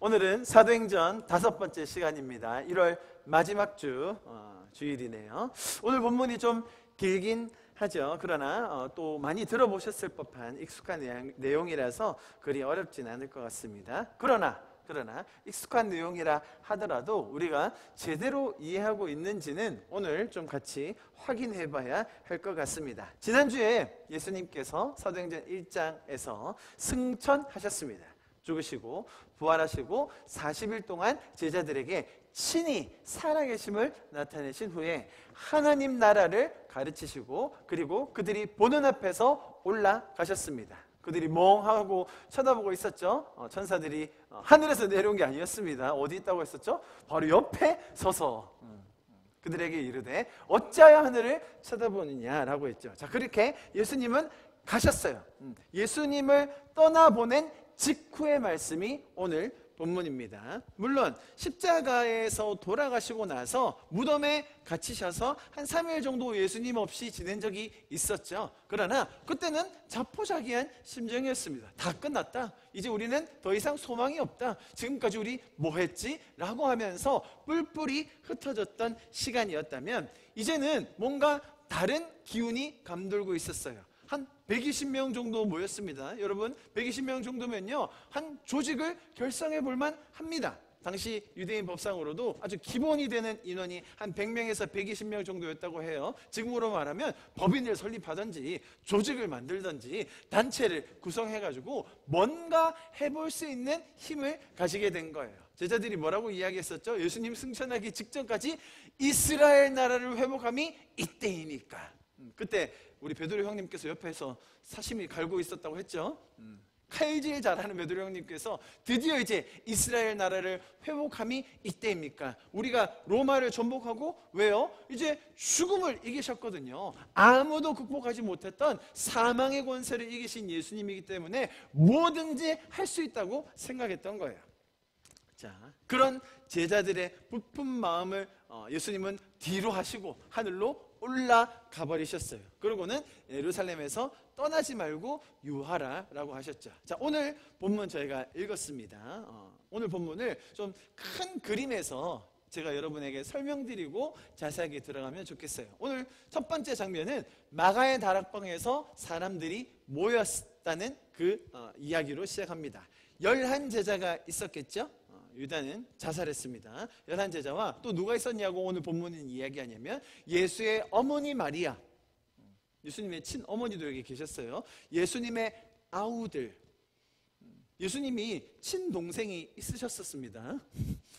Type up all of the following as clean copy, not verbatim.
오늘은 사도행전 5번째 시간입니다. 1월 마지막 주일이네요. 오늘 본문이 좀 길긴 하죠. 그러나 또 많이 들어보셨을 법한 익숙한 내용이라서 그리 어렵진 않을 것 같습니다. 그러나 익숙한 내용이라 하더라도 우리가 제대로 이해하고 있는지는 오늘 좀 같이 확인해 봐야 할 것 같습니다. 지난주에 예수님께서 사도행전 1장에서 승천하셨습니다. 죽으시고 부활하시고 40일 동안 제자들에게 친히 살아계심을 나타내신 후에 하나님 나라를 가르치시고 그리고 그들이 보는 앞에서 올라가셨습니다. 그들이 멍하고 쳐다보고 있었죠. 천사들이 하늘에서 내려온 게 아니었습니다. 어디 있다고 했었죠? 바로 옆에 서서 그들에게 이르되 어찌하여 하늘을 쳐다보느냐라고 했죠. 자, 그렇게 예수님은 가셨어요. 예수님을 떠나보낸 직후의 말씀이 오늘 본문입니다. 물론 십자가에서 돌아가시고 나서 무덤에 갇히셔서 한 3일 정도 예수님 없이 지낸 적이 있었죠. 그러나 그때는 자포자기한 심정이었습니다. 다 끝났다. 이제 우리는 더 이상 소망이 없다. 지금까지 우리 뭐 했지? 라고 하면서 뿔뿔이 흩어졌던 시간이었다면 이제는 뭔가 다른 기운이 감돌고 있었어요. 한 120명 정도 모였습니다. 여러분, 120명 정도면요, 한 조직을 결성해 볼만 합니다. 당시 유대인 법상으로도 아주 기본이 되는 인원이 한 100명에서 120명 정도였다고 해요. 지금으로 말하면 법인을 설립하든지 조직을 만들든지 단체를 구성해가지고 뭔가 해볼 수 있는 힘을 가지게 된 거예요. 제자들이 뭐라고 이야기했었죠? 예수님 승천하기 직전까지 이스라엘 나라를 회복함이 이때이니까. 그때 우리 베드로 형님께서 옆에서 사심이 갈고 있었다고 했죠. 칼질 잘하는 베드로 형님께서 드디어 이제 이스라엘 나라를 회복함이 이때입니까? 우리가 로마를 전복하고 왜요? 이제 죽음을 이기셨거든요. 아무도 극복하지 못했던 사망의 권세를 이기신 예수님이기 때문에 뭐든지 할 수 있다고 생각했던 거예요. 자, 그런 제자들의 부푼 마음을 예수님은 뒤로 하시고 하늘로 올라가 버리셨어요. 그러고는 예루살렘에서 떠나지 말고 유하라 라고 하셨죠. 자, 오늘 본문 저희가 읽었습니다. 오늘 본문을 좀 큰 그림에서 제가 여러분에게 설명드리고 자세하게 들어가면 좋겠어요. 오늘 첫 번째 장면은 마가의 다락방에서 사람들이 모였다는 그 이야기로 시작합니다. 11제자가 있었겠죠? 유다는 자살했습니다. 11제자와 또 누가 있었냐고 오늘 본문은 이야기하냐면 예수의 어머니 마리아, 예수님의 친어머니도 여기 계셨어요. 예수님의 아우들, 예수님이 친동생이 있으셨습니다.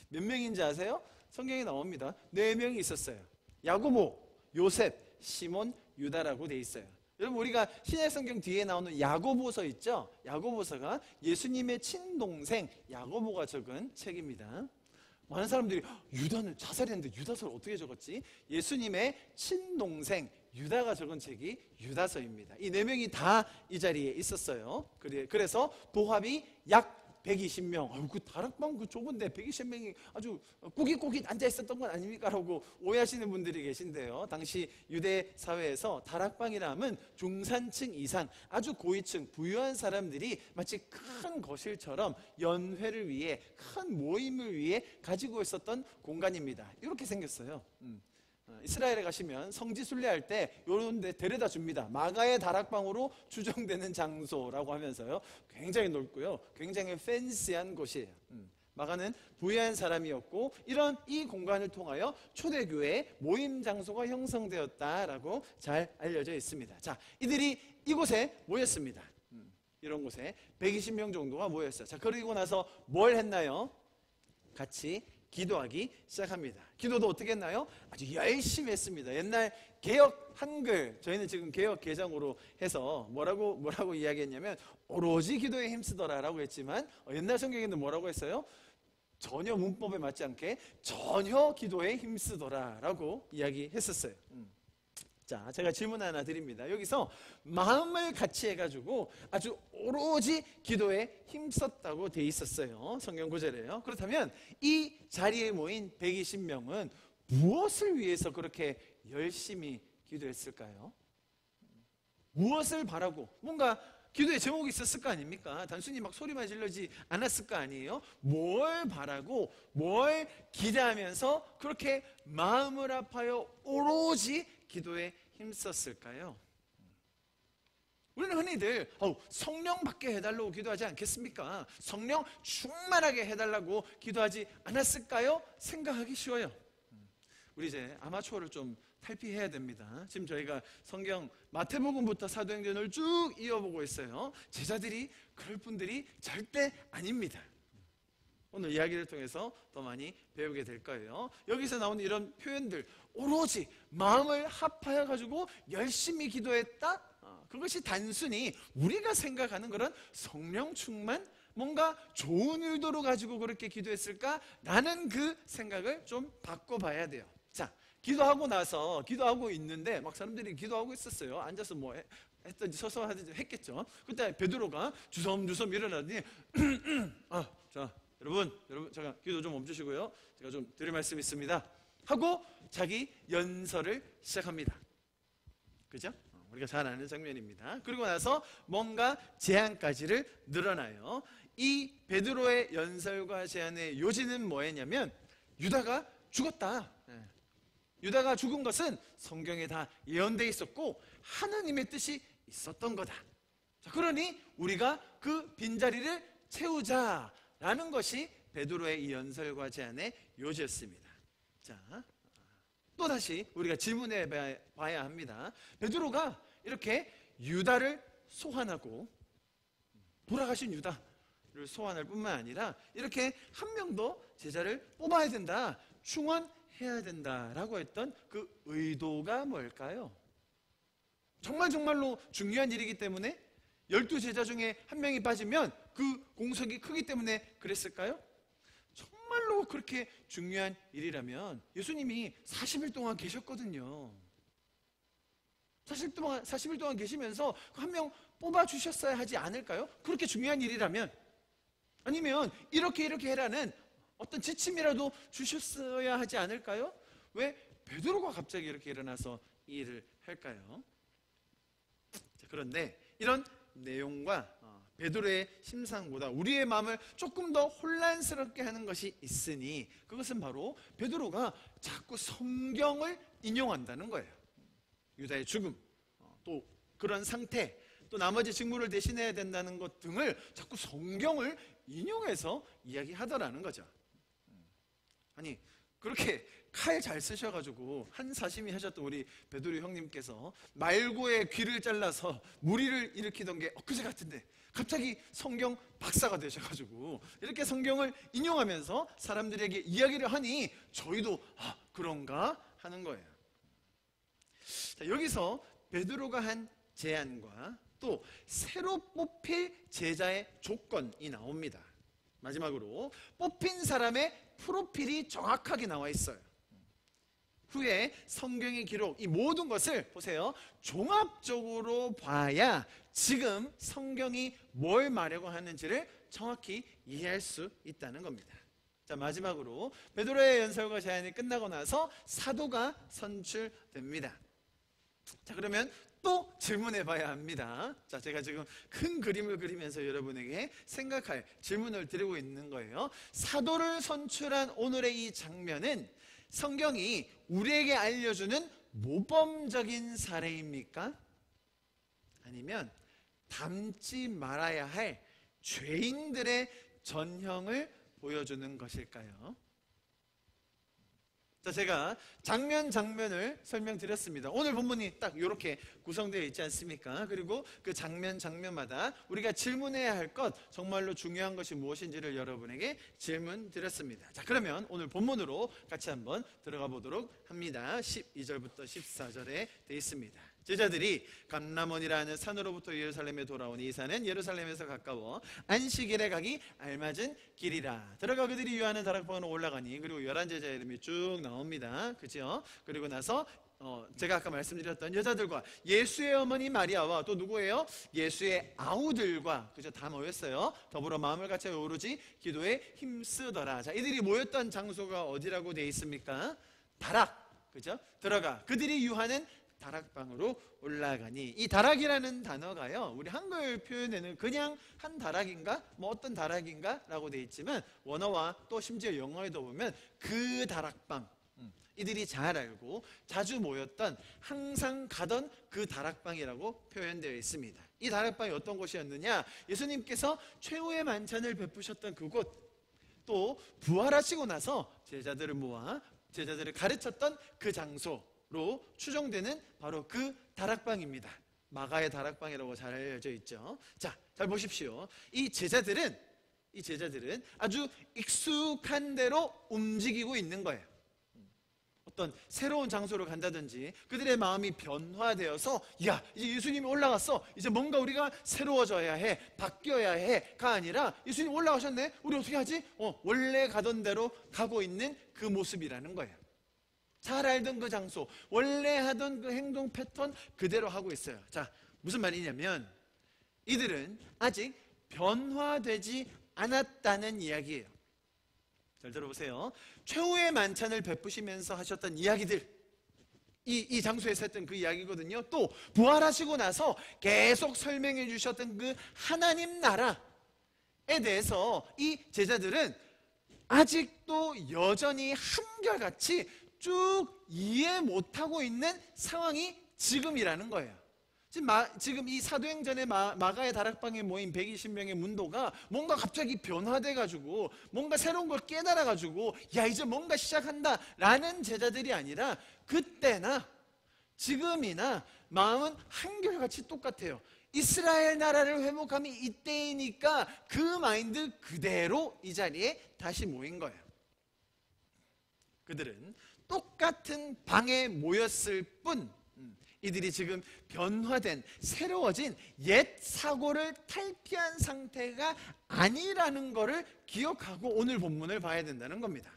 몇 명인지 아세요? 성경에 나옵니다. 4명이 있었어요. 야고보, 요셉, 시몬, 유다라고 돼 있어요. 여러분, 우리가 신약 성경 뒤에 나오는 야고보서 있죠? 야고보서가 예수님의 친동생 야고보가 적은 책입니다. 많은 사람들이 유다는 자살했는데 유다서를 어떻게 적었지? 예수님의 친동생 유다가 적은 책이 유다서입니다. 이 4명이 다 이 자리에 있었어요. 그래서 도합이 약 120명. 그 다락방 그 좁은데 120명이 아주 꾸깃꾸깃 앉아 있었던 건 아닙니까? 라고 오해하시는 분들이 계신데요. 당시 유대 사회에서 다락방이라 하면 중산층 이상 아주 고위층 부유한 사람들이 마치 큰 거실처럼 연회를 위해 큰 모임을 위해 가지고 있었던 공간입니다. 이렇게 생겼어요. 이스라엘에 가시면 성지 순례할 때 이런 데 데려다 줍니다. 마가의 다락방으로 추정되는 장소라고 하면서요, 굉장히 넓고요, 굉장히 팬시한 곳이에요. 마가는 부유한 사람이었고 이 공간을 통하여 초대교회의 모임 장소가 형성되었다라고 잘 알려져 있습니다. 자, 이들이 이곳에 모였습니다. 이런 곳에 120명 정도가 모였어요. 자, 그리고 나서 뭘 했나요? 같이 기도하기 시작합니다. 기도도 어떻게 했나요? 아주 열심히 했습니다. 옛날 개역 한글, 저희는 지금 개역 개정으로 해서 뭐라고 이야기했냐면 오로지 기도에 힘쓰더라라고 했지만 옛날 성경에는 뭐라고 했어요? 전혀 문법에 맞지 않게 전혀 기도에 힘쓰더라라고 이야기했었어요. 자, 제가 질문 하나 드립니다. 여기서 마음을 같이 해가지고 아주 오로지 기도에 힘썼다고 돼 있었어요. 성경 구절에요. 그렇다면 이 자리에 모인 120명은 무엇을 위해서 그렇게 열심히 기도했을까요? 무엇을 바라고 뭔가 기도의 제목이 있었을 거 아닙니까? 단순히 막 소리만 질러지 않았을 거 아니에요? 뭘 바라고 뭘 기대하면서 그렇게 마음을 아파요 오로지 기도에 힘썼을까요? 우리는 흔히들 성령 받게 해달라고 기도하지 않겠습니까? 성령 충만하게 해달라고 기도하지 않았을까요? 생각하기 쉬워요. 우리 이제 아마추어를 좀 탈피해야 됩니다. 지금 저희가 성경 마태복음부터 사도행전을 쭉 이어보고 있어요. 제자들이 그럴 분들이 절대 아닙니다. 오늘 이야기를 통해서 더 많이 배우게 될 거예요. 여기서 나오는 이런 표현들, 오로지 마음을 합하여 가지고 열심히 기도했다? 그것이 단순히 우리가 생각하는 그런 성령 충만, 뭔가 좋은 의도로 가지고 그렇게 기도했을까? 라는 그 생각을 좀 바꿔봐야 돼요. 자, 기도하고 나서 기도하고 있는데 막 사람들이 기도하고 있었어요. 앉아서 뭐 했든지 서서 하든지 했겠죠. 그때 베드로가 주섬주섬 일어나더니 자, 여러분 제가 기도 좀 멈추시고요. 제가 좀 드릴 말씀이 있습니다. 하고 자기 연설을 시작합니다. 그죠? 우리가 잘 아는 장면입니다. 그리고 나서 뭔가 제안까지를 늘어나요. 이 베드로의 연설과 제안의 요지는 뭐였냐면 유다가 죽었다. 유다가 죽은 것은 성경에 다 예언되어 있었고 하나님의 뜻이 있었던 거다. 자, 그러니 우리가 그 빈자리를 채우자라는 것이 베드로의 이 연설과 제안의 요지였습니다. 자, 또다시 우리가 질문해 봐야 합니다. 베드로가 이렇게 유다를 소환하고 돌아가신 유다를 소환할 뿐만 아니라 이렇게 한 명 더 제자를 뽑아야 된다, 충원해야 된다라고 했던 그 의도가 뭘까요? 정말로 중요한 일이기 때문에 12제자 중에 한 명이 빠지면 그 공석이 크기 때문에 그랬을까요? 정말로 그렇게 중요한 일이라면 예수님이 40일 동안 계셨거든요. 40일 동안 계시면서 한 명 뽑아주셨어야 하지 않을까요? 그렇게 중요한 일이라면. 아니면 이렇게 해라는 어떤 지침이라도 주셨어야 하지 않을까요? 왜 베드로가 갑자기 이렇게 일어나서 이 일을 할까요? 자, 그런데 이런 내용과 베드로의 심상보다 우리의 마음을 조금 더 혼란스럽게 하는 것이 있으니 그것은 바로 베드로가 자꾸 성경을 인용한다는 거예요. 유다의 죽음, 또 그런 상태, 또 나머지 직무를 대신해야 된다는 것 등을 자꾸 성경을 인용해서 이야기하더라는 거죠. 아니, 그렇게 칼 잘 쓰셔가지고 한사심이 하셨던 우리 베드로 형님께서 말고의 귀를 잘라서 무리를 일으키던 게 엊그제 같은데 갑자기 성경 박사가 되셔가지고 이렇게 성경을 인용하면서 사람들에게 이야기를 하니 저희도 그런가 하는 거예요. 자, 여기서 베드로가 한 제안과 또 새로 뽑힐 제자의 조건이 나옵니다. 마지막으로 뽑힌 사람의 프로필이 정확하게 나와 있어요. 후에 성경의 기록, 이 모든 것을 보세요. 종합적으로 봐야 지금 성경이 뭘 말하고 하는지를 정확히 이해할 수 있다는 겁니다. 자, 마지막으로 베드로의 연설과 제안이 끝나고 나서 사도가 선출됩니다. 자, 그러면 또 질문해 봐야 합니다. 자, 제가 지금 큰 그림을 그리면서 여러분에게 생각할 질문을 드리고 있는 거예요. 사도를 선출한 오늘의 이 장면은 성경이 우리에게 알려주는 모범적인 사례입니까? 아니면 닮지 말아야 할 죄인들의 전형을 보여주는 것일까요? 자, 제가 장면을 설명드렸습니다. 오늘 본문이 딱 이렇게 구성되어 있지 않습니까? 그리고 그 장면마다 우리가 질문해야 할 것, 정말로 중요한 것이 무엇인지를 여러분에게 질문드렸습니다. 자, 그러면 오늘 본문으로 같이 한번 들어가 보도록 합니다. 12절부터 14절에 되어 있습니다. 제자들이 감람원이라는 산으로부터 예루살렘에 돌아오니 이 산은 예루살렘에서 가까워 안식일에 가기 알맞은 길이라. 들어가 그들이 유하는 다락방으로 올라가니, 그리고 11제자의 이름이 쭉 나옵니다. 그죠? 그리고 나서 제가 아까 말씀드렸던 여자들과 예수의 어머니 마리아와 또 누구예요? 예수의 아우들과, 그죠? 다 모였어요. 더불어 마음을 같이 오로지 기도에 힘쓰더라. 자, 이들이 모였던 장소가 어디라고 되어 있습니까? 다락, 그죠? 들어가 그들이 유하는 다락방으로 올라가니. 이 다락이라는 단어가요, 우리 한글 표현에는 그냥 한 다락인가 뭐 어떤 다락인가 라고 되어 있지만, 원어와 또 심지어 영어에도 보면 그 다락방, 이들이 잘 알고 자주 모였던, 항상 가던 그 다락방이라고 표현되어 있습니다. 이 다락방이 어떤 곳이었느냐, 예수님께서 최후의 만찬을 베푸셨던 그곳, 또 부활하시고 나서 제자들을 모아 제자들을 가르쳤던 그 장소로 추정되는 바로 그 다락방입니다. 마가의 다락방이라고 잘 알려져 있죠. 자, 잘 보십시오. 이 제자들은 아주 익숙한 대로 움직이고 있는 거예요. 어떤 새로운 장소로 간다든지 그들의 마음이 변화되어서, 야, 이제 예수님이 올라갔어, 이제 뭔가 우리가 새로워져야 해, 바뀌어야 해가 아니라, 예수님 올라가셨네, 우리 어떻게 하지? 원래 가던 대로 가고 있는 그 모습이라는 거예요. 잘 알던 그 장소, 원래 하던 그 행동 패턴 그대로 하고 있어요. 자, 무슨 말이냐면 이들은 아직 변화되지 않았다는 이야기예요. 잘 들어보세요. 최후의 만찬을 베푸시면서 하셨던 이야기들, 이 장소에서 했던 그 이야기거든요. 또 부활하시고 나서 계속 설명해 주셨던 그 하나님 나라에 대해서 이 제자들은 아직도 여전히 한결같이 쭉 이해 못하고 있는 상황이 지금이라는 거예요. 지금 이 사도행전의 마가의 다락방에 모인 120명의 문도가 뭔가 갑자기 변화돼가지고 뭔가 새로운 걸 깨달아가지고, 야, 이제 뭔가 시작한다 라는 제자들이 아니라, 그때나 지금이나 마음은 한결같이 똑같아요. 이스라엘 나라를 회복함이 이때이니까 그 마인드 그대로 이 자리에 다시 모인 거예요. 그들은 똑같은 방에 모였을 뿐, 이들이 지금 변화된, 새로워진 옛 사고를 탈피한 상태가 아니라는 것을 기억하고 오늘 본문을 봐야 된다는 겁니다.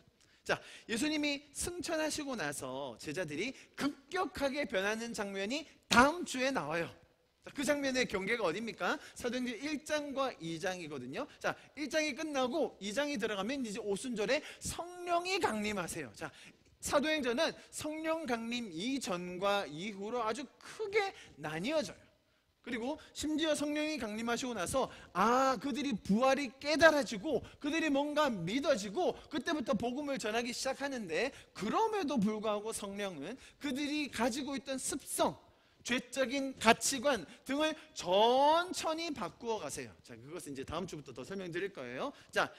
자, 예수님이 승천하시고 나서 제자들이 급격하게 변하는 장면이 다음 주에 나와요. 자, 그 장면의 경계가 어디입니까? 사도행전 1장과 2장이거든요. 자, 1장이 끝나고 2장이 들어가면 이제 오순절에 성령이 강림하세요. 자, 사도행전은 성령 강림 이전과 이후로 아주 크게 나뉘어져요. 그리고 심지어 성령이 강림하시고 나서 그들이 부활이 깨달아지고 그들이 뭔가 믿어지고 그때부터 복음을 전하기 시작하는데, 그럼에도 불구하고 성령은 그들이 가지고 있던 습성, 죄적인 가치관 등을 천천히 바꾸어 가세요. 자, 그것은 이제 다음 주부터 더 설명드릴 거예요. 자,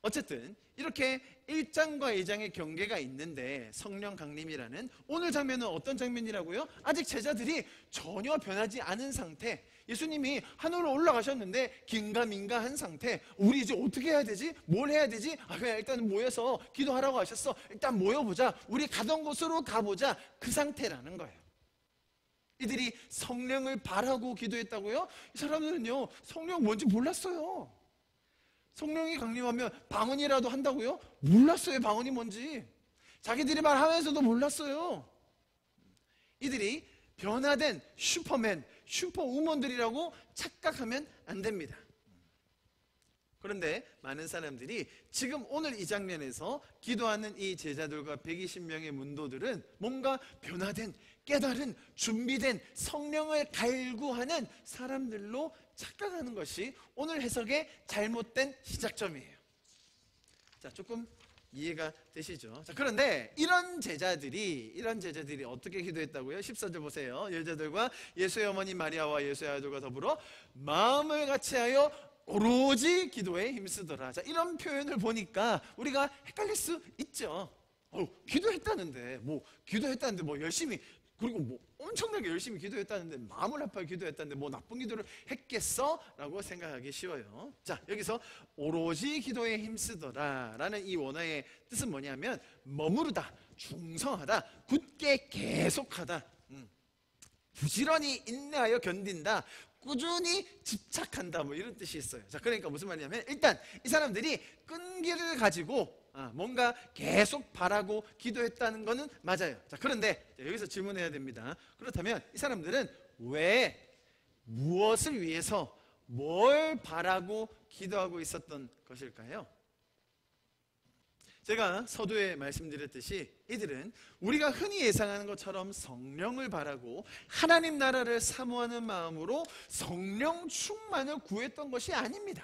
어쨌든 이렇게 1장과 2장의 경계가 있는데, 성령 강림이라는 오늘 장면은 어떤 장면이라고요? 아직 제자들이 전혀 변하지 않은 상태, 예수님이 하늘로 올라가셨는데 긴가민가한 상태, 우리 이제 어떻게 해야 되지? 뭘 해야 되지? 그냥 일단 모여서 기도하라고 하셨어, 일단 모여보자, 우리 가던 곳으로 가보자, 그 상태라는 거예요. 이들이 성령을 바라고 기도했다고요? 이 사람들은요, 성령 뭔지 몰랐어요. 성령이 강림하면 방언이라도 한다고요? 몰랐어요, 방언이 뭔지. 자기들이 말하면서도 몰랐어요. 이들이 변화된 슈퍼맨, 슈퍼우먼들이라고 착각하면 안 됩니다. 그런데 많은 사람들이 지금 오늘 이 장면에서 기도하는 이 제자들과 120명의 문도들은 뭔가 변화된, 깨달은, 준비된 성령을 갈구하는 사람들로 착각하는 것이 오늘 해석의 잘못된 시작점이에요. 자, 조금 이해가 되시죠? 자, 그런데 이런 제자들이 어떻게 기도했다고요? 14절 보세요. 여자들과 예수의 어머니 마리아와 예수의 아들과 더불어 마음을 같이하여 오로지 기도에 힘쓰더라. 자, 이런 표현을 보니까 우리가 헷갈릴 수 있죠. 기도했다는데 뭐 열심히, 그리고 뭐 엄청나게 열심히 기도했다는데, 마음을 합하여 기도했다는데 뭐 나쁜 기도를 했겠어? 라고 생각하기 쉬워요. 자, 여기서 오로지 기도에 힘쓰더라 라는 이 원어의 뜻은 뭐냐면, 머무르다, 충성하다, 굳게 계속하다, 부지런히 인내하여 견딘다, 꾸준히 집착한다, 뭐 이런 뜻이 있어요. 자, 그러니까 무슨 말이냐면, 일단 이 사람들이 끈기를 가지고 뭔가 계속 바라고 기도했다는 것은 맞아요. 자, 그런데 여기서 질문해야 됩니다. 그렇다면 이 사람들은 왜, 무엇을 위해서, 뭘 바라고 기도하고 있었던 것일까요? 제가 서두에 말씀드렸듯이 이들은 우리가 흔히 예상하는 것처럼 성령을 바라고 하나님 나라를 사모하는 마음으로 성령 충만을 구했던 것이 아닙니다.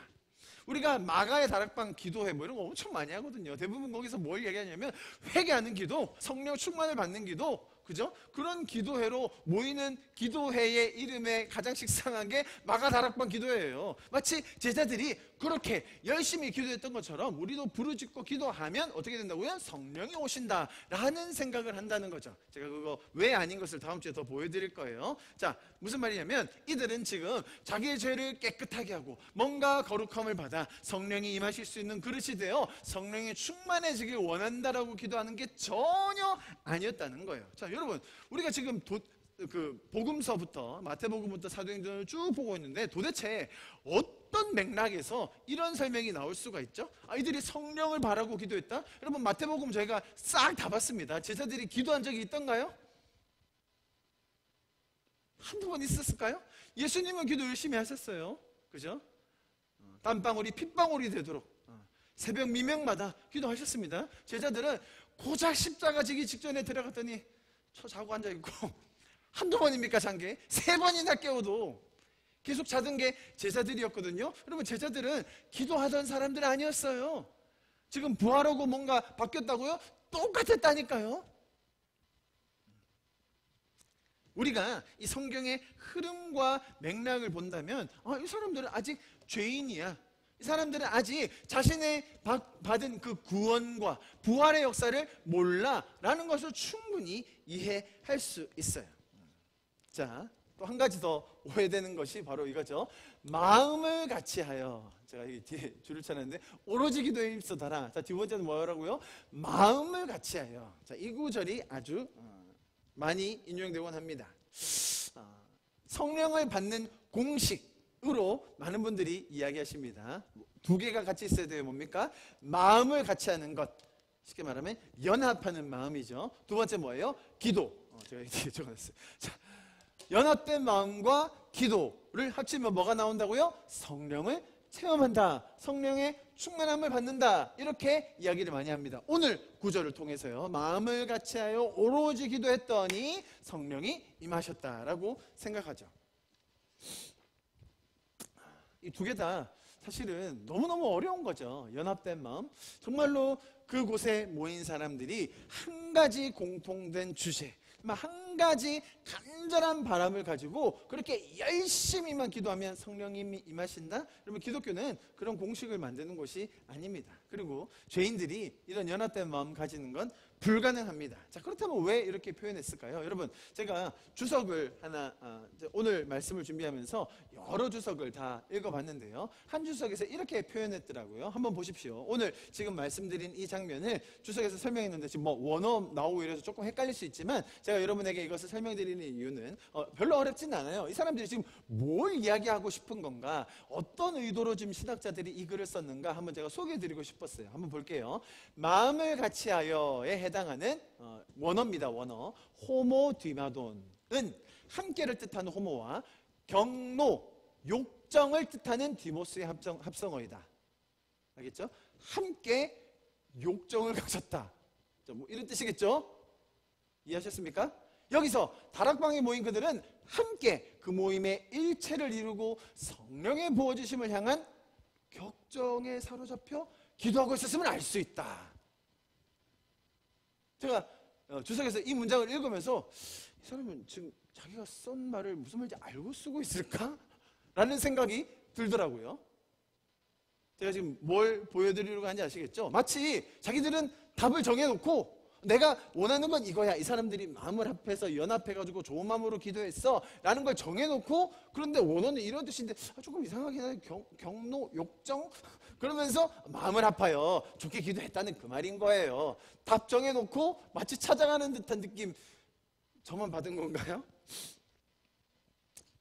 우리가 마가의 다락방 기도회 뭐 이런 거 엄청 많이 하거든요. 대부분 거기서 뭘 얘기하냐면 회개하는 기도, 성령 충만을 받는 기도, 그죠? 그런 기도회로 모이는 기도회의 이름에 가장 식상한 게 마가 다락방 기도회예요. 마치 제자들이 그렇게 열심히 기도했던 것처럼 우리도 부르짖고 기도하면 어떻게 된다고요? 성령이 오신다라는 생각을 한다는 거죠. 제가 그거 왜 아닌 것을 다음 주에 더 보여드릴 거예요. 자, 무슨 말이냐면 이들은 지금 자기의 죄를 깨끗하게 하고 뭔가 거룩함을 받아 성령이 임하실 수 있는 그릇이 되어 성령이 충만해지길 원한다라고 기도하는 게 전혀 아니었다는 거예요. 자, 여러분, 우리가 지금 복음서부터 마태복음부터 사도행전을 쭉 보고 있는데 도대체 어떤 맥락에서 이런 설명이 나올 수가 있죠? 이들이 성령을 바라고 기도했다? 여러분, 마태복음 저희가 싹 다 봤습니다. 제자들이 기도한 적이 있던가요? 한두 번 있었을까요? 예수님은 기도 열심히 하셨어요. 그죠? 땀방울이 핏방울이 되도록 새벽 미명마다 기도하셨습니다. 제자들은 고작 십자가 지기 직전에 들어갔더니 자고 앉아있고 한두 번입니까 잔 게? 3번이나 깨워도 계속 자던 게 제자들이었거든요. 여러분, 제자들은 기도하던 사람들 아니었어요. 지금 부활하고 뭔가 바뀌었다고요? 똑같았다니까요. 우리가 이 성경의 흐름과 맥락을 본다면 이 사람들은 아직 죄인이야. 이 사람들은 아직 자신의 받은 그 구원과 부활의 역사를 몰라라는 것을 충분히 이해할 수 있어요. 자, 또 한 가지 더 오해되는 것이 바로 이거죠. 마음을 같이하여, 제가 이 뒤에 줄을 쳐놨는데 오로지 기도에 힘써달라. 자, 두 번째는 뭐라고요? 마음을 같이하여. 자, 이 구절이 아주 많이 인용되곤 합니다. 성령을 받는 공식으로 많은 분들이 이야기하십니다. 2개가 같이 있어야 돼요. 뭡니까? 마음을 같이 하는 것, 쉽게 말하면 연합하는 마음이죠. 두 번째 뭐예요? 기도. 제가 이렇게 적어놨어요. 자, 연합된 마음과 기도를 합치면 뭐가 나온다고요? 성령을 체험한다, 성령의 충만함을 받는다, 이렇게 이야기를 많이 합니다. 오늘 구절을 통해서요, 마음을 같이하여 오로지 기도했더니 성령이 임하셨다라고 생각하죠. 이 2개 다 사실은 너무너무 어려운 거죠. 연합된 마음, 정말로 그곳에 모인 사람들이 한 가지 공통된 주제, 한 가지 간절한 바람을 가지고 그렇게 열심히만 기도하면 성령님이 임하신다? 여러분, 기독교는 그런 공식을 만드는 것이 아닙니다. 그리고 죄인들이 이런 연합된 마음 가지는 건 불가능합니다. 자, 그렇다면 왜 이렇게 표현했을까요? 여러분, 제가 주석을 하나, 오늘 말씀을 준비하면서 여러 주석을 다 읽어봤는데요, 한 주석에서 이렇게 표현했더라고요. 한번 보십시오. 오늘 지금 말씀드린 이 장면을 주석에서 설명했는데 지금 원어 나오고 이래서 조금 헷갈릴 수 있지만 제가 여러분에게 이것을 설명드리는 이유는 별로 어렵진 않아요. 이 사람들이 지금 뭘 이야기하고 싶은 건가, 어떤 의도로 지금 신학자들이 이 글을 썼는가 한번 제가 소개해드리고 싶었어요. 한번 볼게요. 마음을 같이하여에 해당하는 원어입니다. 원어. 호모디마돈은 함께를 뜻하는 호모와 경노, 욕정을 뜻하는 디모스의 합성어이다. 알겠죠? 함께 욕정을 가졌다. 뭐 이런 뜻이겠죠? 이해하셨습니까? 여기서 다락방에 모인 그들은 함께 그 모임의 일체를 이루고 성령의 부어주심을 향한 격정에 사로잡혀 기도하고 있었음을 알 수 있다. 제가 주석에서 이 문장을 읽으면서 이 사람은 지금 자기가 쓴 말을 무슨 말인지 알고 쓰고 있을까? 라는 생각이 들더라고요. 제가 지금 뭘 보여드리려고 하는지 아시겠죠? 마치 자기들은 답을 정해놓고 내가 원하는 건 이거야, 이 사람들이 마음을 합해서 연합해가지고 좋은 마음으로 기도했어 라는 걸 정해놓고, 그런데 원어는 이런 뜻인데 조금 이상하긴 하네. 경노, 욕정? 그러면서 마음을 합하여 좋게 기도했다는 그 말인 거예요. 답 정해놓고 마치 찾아가는 듯한 느낌, 저만 받은 건가요?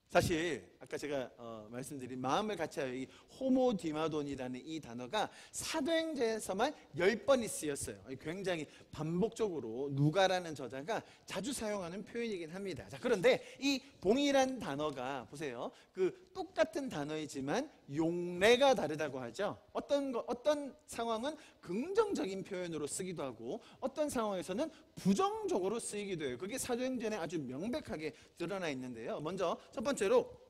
사실 아까 제가 말씀드린 마음을 같이 하여 이 호모디마돈이라는 이 단어가 사도행전에서만 10번이 쓰였어요. 굉장히 반복적으로 누가라는 저자가 자주 사용하는 표현이긴 합니다. 자, 그런데 이 봉이란 단어가 보세요. 그 똑같은 단어이지만 용례가 다르다고 하죠. 어떤 상황은 긍정적인 표현으로 쓰기도 하고 어떤 상황에서는 부정적으로 쓰이기도 해요. 그게 사도행전에 아주 명백하게 드러나 있는데요. 먼저 첫 번째로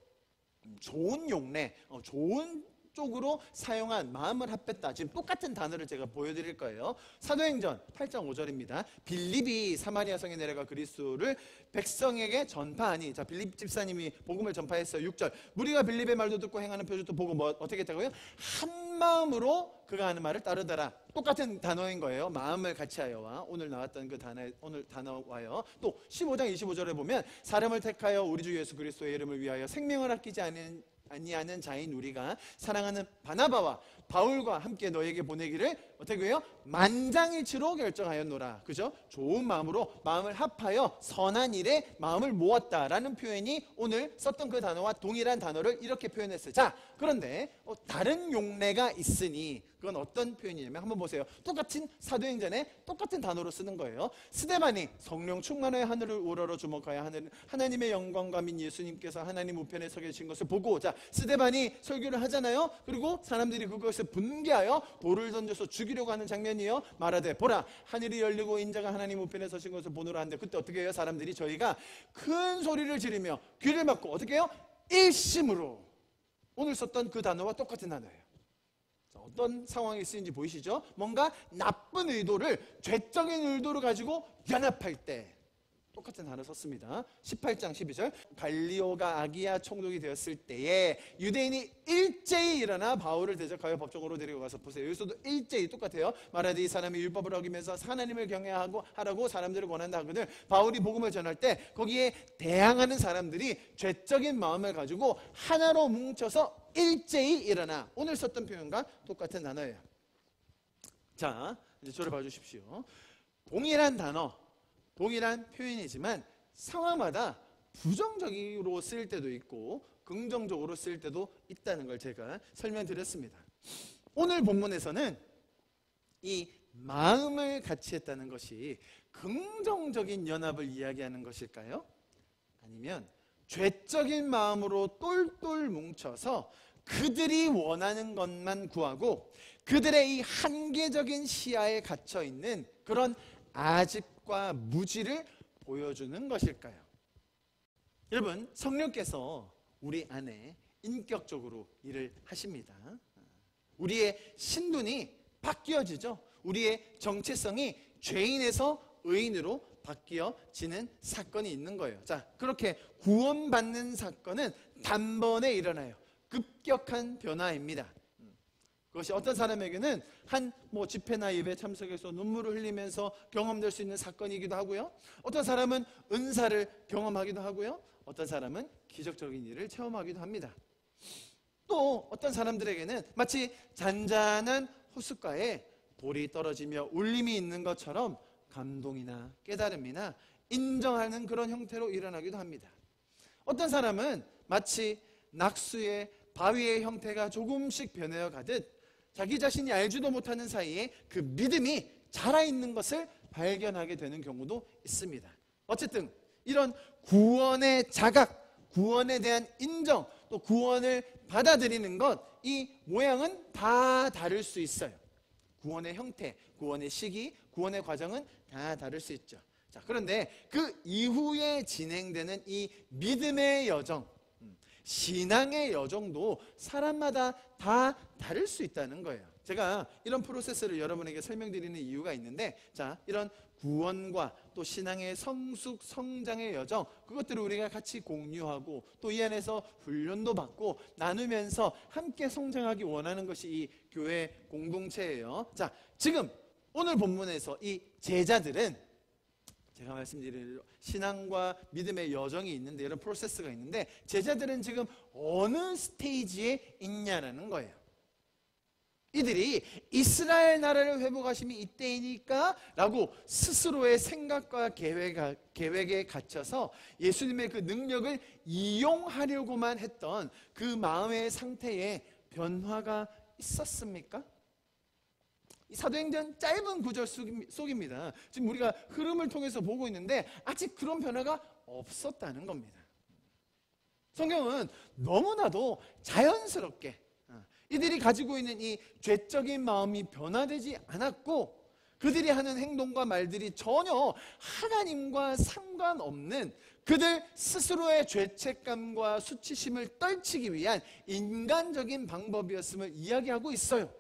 좋은 용례, 좋은 쪽으로 사용한 마음을 합했다. 지금 똑같은 단어를 제가 보여드릴 거예요. 사도행전 8장 5절입니다. 빌립이 사마리아 성에 내려가 그리스도를 백성에게 전파하니, 자, 빌립 집사님이 복음을 전파했어요. 6절, 무리가 빌립의 말도 듣고 행하는 표적도 보고 어떻게 했다고요? 한 마음으로 그가 하는 말을 따르더라. 똑같은 단어인 거예요. 마음을 같이 하여와 오늘 나왔던 그 단어, 오늘 단어와요. 또 15장 25절에 보면 사람을 택하여 우리 주 예수 그리스도의 이름을 위하여 생명을 아끼지 아니하는 자인 우리가 사랑하는 바나바와 바울과 함께 너에게 보내기를 어떻게 해요? 만장일치로 결정하였노라. 그죠? 좋은 마음으로 마음을 합하여 선한 일에 마음을 모았다라는 표현이 오늘 썼던 그 단어와 동일한 단어를 이렇게 표현했어요. 자, 그런데 다른 용례가 있으니 그건 어떤 표현이냐면 한번 보세요. 똑같은 사도행전에 똑같은 단어로 쓰는 거예요. 스데반이 성령 충만하여 하늘을 우러러 주목하여 하나님의 영광과 민 예수님께서 하나님 우편에 서 계신 것을 보고, 자, 스데반이 설교를 하잖아요. 그리고 사람들이 그것을 분개하여 돌을 던져서 죽이려고 하는 장면이요. 말하되 보라 하늘이 열리고 인자가 하나님 우편에 서신 것을 보노라 하는데, 그때 어떻게 해요? 사람들이 저희가 큰 소리를 지르며 귀를 막고 어떻게 해요? 일심으로. 오늘 썼던 그 단어와 똑같은 단어예요. 어떤 상황이 쓰인지 보이시죠? 뭔가 나쁜 의도를, 죄적인 의도를 가지고 연합할 때 똑같은 단어 썼습니다. 18장 12절, 갈리오가 아기야 총독이 되었을 때에 유대인이 일제히 일어나 바울을 대적하여 법정으로 데리고 가서, 보세요. 여기서도 일제히 똑같아요. 말하되 이 사람이 율법을 어기면서 하나님을 경외하라고 사람들을 권한다 하거늘, 바울이 복음을 전할 때 거기에 대항하는 사람들이 죄적인 마음을 가지고 하나로 뭉쳐서 일제히 일어나. 오늘 썼던 표현과 똑같은 단어예요. 자, 이제 저를 봐주십시오. 동일한 단어, 동일한 표현이지만 상황마다 부정적으로 쓰일 때도 있고 긍정적으로 쓰일 때도 있다는 걸 제가 설명드렸습니다. 오늘 본문에서는 이 마음을 같이 했다는 것이 긍정적인 연합을 이야기하는 것일까요? 아니면 죄적인 마음으로 똘똘 뭉쳐서 그들이 원하는 것만 구하고 그들의 이 한계적인 시야에 갇혀 있는 그런 아집과 무지를 보여주는 것일까요? 여러분, 성령께서 우리 안에 인격적으로 일을 하십니다. 우리의 신분이 바뀌어지죠. 우리의 정체성이 죄인에서 의인으로 바뀌어지는 사건이 있는 거예요. 자, 그렇게 구원받는 사건은 단번에 일어나요. 급격한 변화입니다. 그것이 어떤 사람에게는 한 집회나 예배 참석해서 눈물을 흘리면서 경험될 수 있는 사건이기도 하고요. 어떤 사람은 은사를 경험하기도 하고요. 어떤 사람은 기적적인 일을 체험하기도 합니다. 또 어떤 사람들에게는 마치 잔잔한 호숫가에 돌이 떨어지며 울림이 있는 것처럼 감동이나 깨달음이나 인정하는 그런 형태로 일어나기도 합니다. 어떤 사람은 마치 낙수의 바위의 형태가 조금씩 변해어 가듯 자기 자신이 알지도 못하는 사이에 그 믿음이 자라있는 것을 발견하게 되는 경우도 있습니다. 어쨌든 이런 구원의 자각, 구원에 대한 인정, 또 구원을 받아들이는 것, 이 모양은 다 다를 수 있어요. 구원의 형태, 구원의 시기, 구원의 과정은 다 다를 수 있죠. 자, 그런데 그 이후에 진행되는 이 믿음의 여정, 신앙의 여정도 사람마다 다 다를 수 있다는 거예요. 제가 이런 프로세스를 여러분에게 설명드리는 이유가 있는데, 자, 이런 구원과 또 신앙의 성숙, 성장의 여정, 그것들을 우리가 같이 공유하고 또 이 안에서 훈련도 받고 나누면서 함께 성장하기 원하는 것이 이 교회 공동체예요. 자, 지금 오늘 본문에서 이 제자들은, 제가 말씀드린 신앙과 믿음의 여정이 있는데, 이런 프로세스가 있는데, 제자들은 지금 어느 스테이지에 있냐라는 거예요. 이들이 이스라엘 나라를 회복하심이 이때이니까 라고 스스로의 생각과 계획에 갇혀서 예수님의 그 능력을 이용하려고만 했던 그 마음의 상태에 변화가 있었습니까? 이 사도행전 짧은 구절 속입니다. 지금 우리가 흐름을 통해서 보고 있는데 아직 그런 변화가 없었다는 겁니다. 성경은 너무나도 자연스럽게 이들이 가지고 있는 이 죄적인 마음이 변화되지 않았고 그들이 하는 행동과 말들이 전혀 하나님과 상관없는 그들 스스로의 죄책감과 수치심을 떨치기 위한 인간적인 방법이었음을 이야기하고 있어요.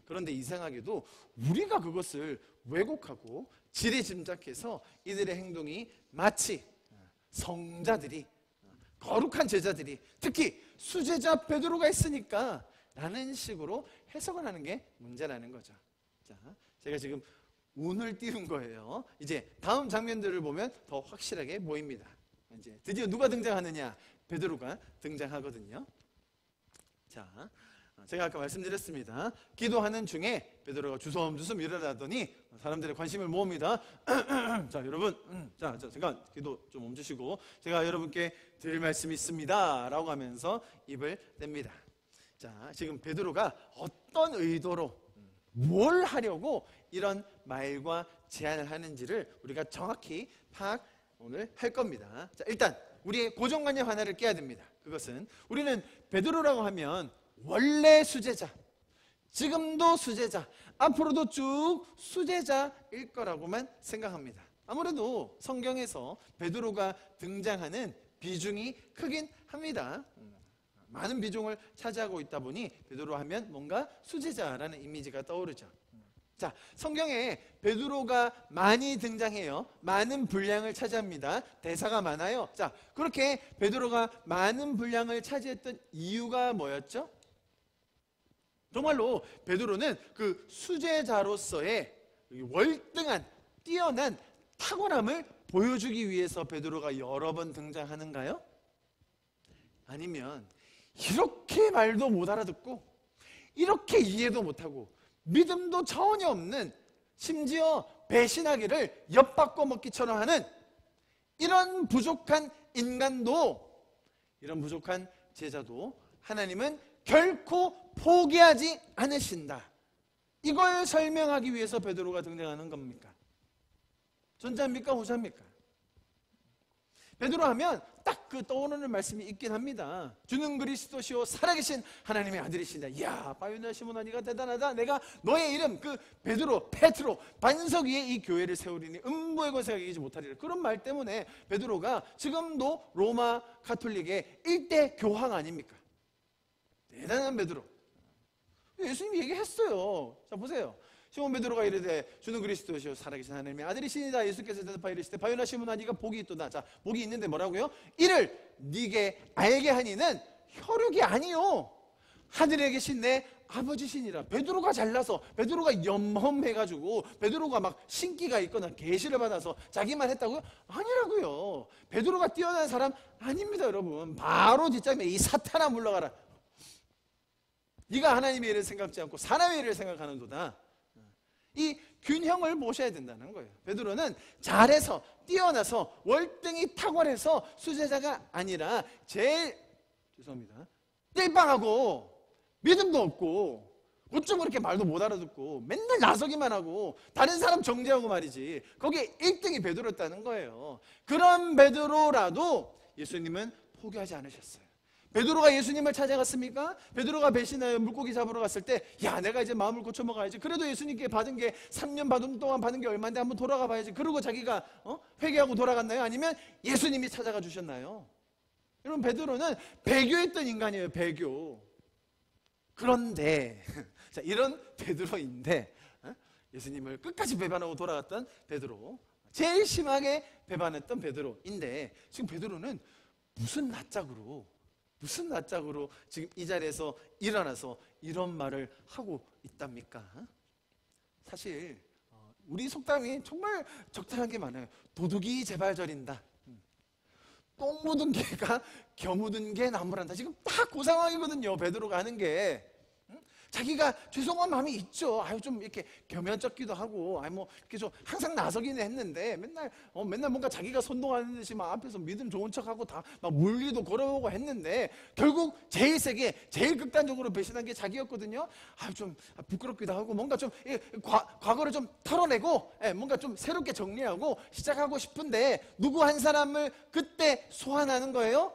그런데 이상하게도 우리가 그것을 왜곡하고 지레짐작해서 이들의 행동이 마치 성자들이, 거룩한 제자들이, 특히 수제자 베드로가 했으니까 라는 식으로 해석을 하는 게 문제라는 거죠. 자, 제가 지금 운을 띄운 거예요. 이제 다음 장면들을 보면 더 확실하게 보입니다. 이제 드디어 누가 등장하느냐? 베드로가 등장하거든요. 자, 제가 아까 말씀드렸습니다. 기도하는 중에 베드로가 주섬주섬 일어나더니 사람들의 관심을 모읍니다. 자, 여러분, 자, 잠깐 기도 좀 멈추시고 제가 여러분께 드릴 말씀이 있습니다 라고 하면서 입을 냅니다. 자, 지금 베드로가 어떤 의도로 뭘 하려고 이런 말과 제안을 하는지를 우리가 정확히 파악 오늘 할 겁니다. 자, 일단 우리의 고정관념 하나를 깨야 됩니다. 그것은 우리는 베드로라고 하면 원래 수제자, 지금도 수제자, 앞으로도 쭉 수제자일 거라고만 생각합니다. 아무래도 성경에서 베드로가 등장하는 비중이 크긴 합니다. 많은 비중을 차지하고 있다 보니 베드로 하면 뭔가 수제자라는 이미지가 떠오르죠. 자, 성경에 베드로가 많이 등장해요. 많은 분량을 차지합니다. 대사가 많아요. 자, 그렇게 베드로가 많은 분량을 차지했던 이유가 뭐였죠? 정말로 베드로는 그 수제자로서의 월등한 뛰어난 탁월함을 보여주기 위해서 베드로가 여러 번 등장하는가요? 아니면 이렇게 말도 못 알아듣고 이렇게 이해도 못하고 믿음도 전혀 없는, 심지어 배신하기를 엿바꿔 먹기처럼 하는 이런 부족한 인간도, 이런 부족한 제자도 하나님은 결코 포기하지 않으신다. 이걸 설명하기 위해서 베드로가 등장하는 겁니까? 전자입니까? 후자입니까? 베드로 하면 딱 그 떠오르는 말씀이 있긴 합니다. 주는 그리스도시요 살아계신 하나님의 아들이신다. 이야, 바요나 시몬아 네가 대단하다. 내가 너의 이름 그 베드로, 페트로 반석 위에 이 교회를 세우리니 음부의 권세가 이기지 못하리라. 그런 말 때문에 베드로가 지금도 로마 가톨릭의 일대 교황 아닙니까? 대단한 베드로. 예수님이 얘기했어요. 자, 보세요. 시몬 베드로가 이르되 주는 그리스도시요 살아계신 하나님의 아들이시니다. 예수께서 대답하여 이르시되 바요나 시몬아 네가 복이 있도다. 자, 복이 있는데 뭐라고요? 이를 네게 알게 하니는 혈육이 아니요 하늘에 계신 내 아버지시니라. 베드로가 잘나서, 베드로가 염험해가지고, 베드로가 막 신기가 있거나 계시를 받아서 자기만 했다고요? 아니라고요. 베드로가 뛰어난 사람 아닙니다. 여러분, 바로 뒷장에 이 사탄아 물러가라. 네가 하나님의 일을 생각지 않고 사람의 일을 생각하는도다. 이 균형을 보셔야 된다는 거예요. 베드로는 잘해서, 뛰어나서, 월등히 탁월해서 수제자가 아니라 제일, 죄송합니다, 띨빵하고 믿음도 없고 어쩜 그렇게 말도 못 알아듣고 맨날 나서기만 하고 다른 사람 정죄하고 말이지, 거기에 1등이 베드로였다는 거예요. 그런 베드로라도 예수님은 포기하지 않으셨어요. 베드로가 예수님을 찾아갔습니까? 베드로가 배신하여 물고기 잡으러 갔을 때, 야, 내가 이제 마음을 고쳐 먹어야지. 그래도 예수님께 받은 게 3년 동안 받은 게 얼마인데 한번 돌아가 봐야지. 그러고 자기가 회개하고 돌아갔나요? 아니면 예수님이 찾아가 주셨나요? 여러분, 베드로는 배교했던 인간이에요. 배교. 그런데 자, 이런 베드로인데 예수님을 끝까지 배반하고 돌아갔던 베드로, 제일 심하게 배반했던 베드로인데, 지금 베드로는 무슨 낯짝으로 지금 이 자리에서 일어나서 이런 말을 하고 있답니까? 사실 우리 속담이 정말 적절한 게 많아요. 도둑이 제발저린다. 똥 묻은 개가 겨 묻은 개 나무란다. 지금 딱 그 상황이거든요. 베드로가 하는 게. 자기가 죄송한 마음이 있죠. 좀 이렇게 겸연쩍기도 하고, 뭐 이렇게 좀 항상 나서기는 했는데 맨날 뭔가 자기가 선동하는 듯이 막 앞에서 믿음 좋은 척하고 다 막 물리도 걸어오고 했는데 결국 제일 세게, 제일 극단적으로 배신한 게 자기였거든요. 좀 부끄럽기도 하고 뭔가 좀 과거를 좀 털어내고 뭔가 좀 새롭게 정리하고 시작하고 싶은데 누구 한 사람을 그때 소환하는 거예요.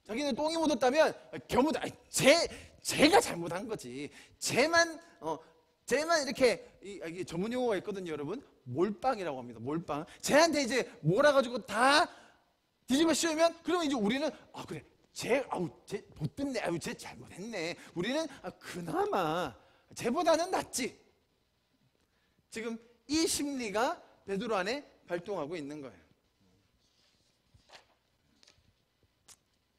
자기는 똥이 묻었다면 제가 잘못한 거지. 쟤만 이렇게 이게 전문 용어가 있거든요, 여러분. 몰빵이라고 합니다. 몰빵. 쟤한테 이제 몰아가지고 다 뒤집어 씌우면 그러면 이제 우리는 그래, 쟤 못됐네, 쟤 잘못했네. 우리는 그나마 쟤보다는 낫지. 지금 이 심리가 베드로 안에 발동하고 있는 거예요.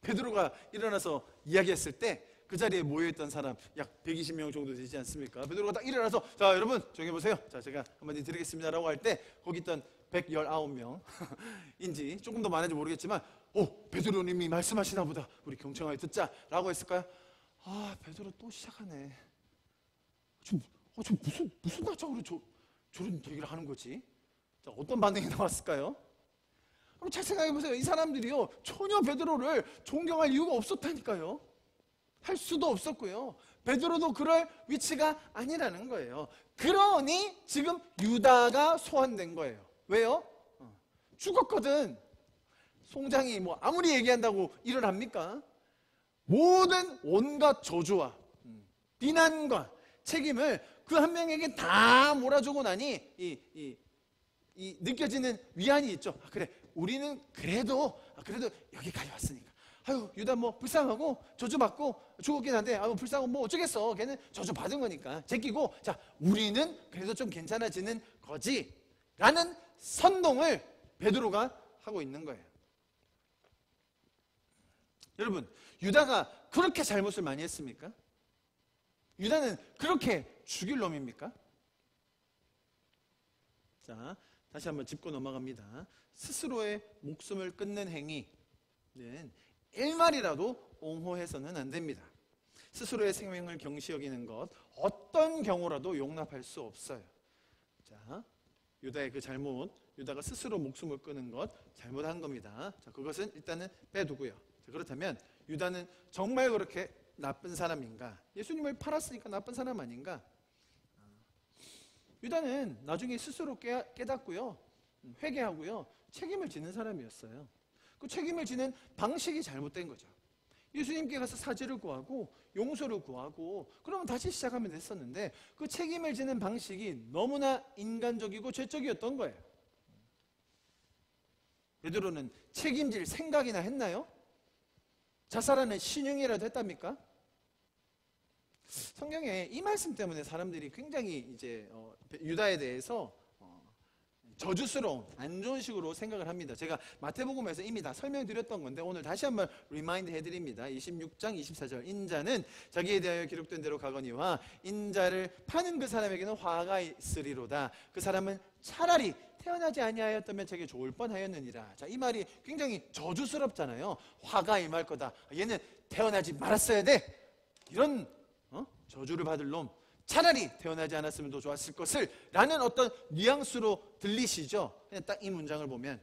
베드로가 일어나서 이야기했을 때 그 자리에 모여있던 사람 약 120명 정도 되지 않습니까? 베드로가 딱 일어나서 자 여러분 조용히 보세요. 자 제가 한마디 드리겠습니다 라고 할 때 거기 있던 119명인지 조금 더 많은지 모르겠지만 베드로님이 말씀하시나 보다, 우리 경청하여 듣자 라고 했을까요? 베드로 또 시작하네. 무슨 가짜로 저런 얘기를 하는 거지? 자, 어떤 반응이 나왔을까요? 잘 생각해보세요. 이 사람들이요 전혀 베드로를 존경할 이유가 없었다니까요. 할 수도 없었고요. 베드로도 그럴 위치가 아니라는 거예요. 그러니 지금 유다가 소환된 거예요. 왜요? 죽었거든. 송장이 뭐 아무리 얘기한다고 일어납니까? 모든 온갖 저주와 비난과 책임을 그 한 명에게 다 몰아주고 나니 이 느껴지는 위안이 있죠. 그래, 우리는 그래도 여기까지 왔으니까. 유다 뭐 불쌍하고 저주받고 죽었긴 한데 불쌍하고 뭐 어쩌겠어. 걔는 저주받은 거니까 제끼고, 자 우리는 그래도 좀 괜찮아지는 거지 라는 선동을 베드로가 하고 있는 거예요. 여러분, 유다가 그렇게 잘못을 많이 했습니까? 유다는 그렇게 죽일 놈입니까? 자, 다시 한번 짚고 넘어갑니다. 스스로의 목숨을 끊는 행위는 일말이라도 옹호해서는 안 됩니다. 스스로의 생명을 경시 여기는 것, 어떤 경우라도 용납할 수 없어요. 자, 유다의 그 잘못, 유다가 스스로 목숨을 끊은 것 잘못한 겁니다. 자, 그것은 일단은 빼두고요. 자, 그렇다면 유다는 정말 그렇게 나쁜 사람인가? 예수님을 팔았으니까 나쁜 사람 아닌가? 유다는 나중에 스스로 깨닫고요, 회개하고요, 책임을 지는 사람이었어요. 그 책임을 지는 방식이 잘못된 거죠. 예수님께 가서 사죄를 구하고 용서를 구하고 그러면 다시 시작하면 됐었는데 그 책임을 지는 방식이 너무나 인간적이고 죄적이었던 거예요. 베드로는 책임질 생각이나 했나요? 자살하는 신용이라도 했답니까? 성경에 이 말씀 때문에 사람들이 굉장히 이제 유다에 대해서 저주스러운, 안 좋은 식으로 생각을 합니다. 제가 마태복음에서 이미 다 설명드렸던 건데 오늘 다시 한번 리마인드 해드립니다. 26장 24절, 인자는 자기에 대하여 기록된 대로 가거니와 인자를 파는 그 사람에게는 화가 있으리로다. 그 사람은 차라리 태어나지 아니하였다면 자기 좋을 뻔하였느니라. 자, 이 말이 굉장히 저주스럽잖아요. 화가 임할 거다. 얘는 태어나지 말았어야 돼. 이런 저주를 받을 놈, 차라리 태어나지 않았으면 더 좋았을 것을 라는 어떤 뉘앙스로 들리시죠? 그냥 딱 이 문장을 보면